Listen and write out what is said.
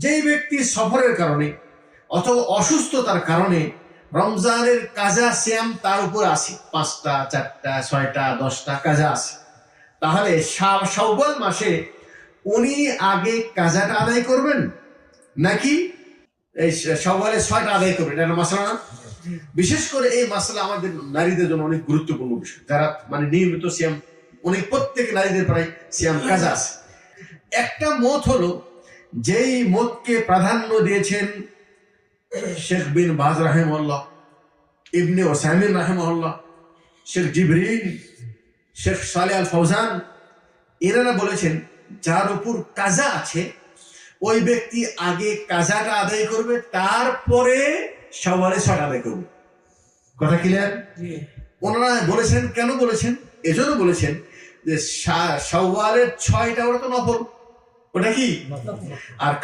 যেই ব্যক্তি সফরের কারণে অথবা অসুস্থতার কারণে রমজানের কাজা সিয়াম তার উপর আসে, 5টা 4টা 6টা 10টা কাজা আছে, তাহলে শাওয়াল মাসে উনি আগে কাজাটা আদায় করবেন নাকি এই শাওয়ালে 6টা আদায় করবেন? এটা মাসলা না? বিশেষ করে এই মাসলা আমাদের নারীদের জন্য অনেক গুরুত্বপূর্ণ বিষয়, যারা মানে নিয়মিত সিয়াম, অনেক প্রত্যেক নারীদের প্রায় সিয়াম কাজা আছে। একটা মত হলো, যেই মতকে প্রাধান্য দিয়েছেন শেখ বিন বাজ রাহিমাহুল্লাহ, ইবনে ওসাইমিন রাহিমাহুল্লাহ, শেখ জিবরিল, শেখ সালেহ আল ফৌজান, এনারা বলেছেন যার উপর কাজা আছে ওই ব্যক্তি আগে কাজাটা আদায় করবে, তারপরে শাওয়ালে 6টা আদায় করবে। কথা ক্লিয়ার? ওনারা বলেছেন, কেন বলেছেন? এজন্য বলেছেন যে শাওয়ালের 6টা ওটা তো নফল, ওটা কি আর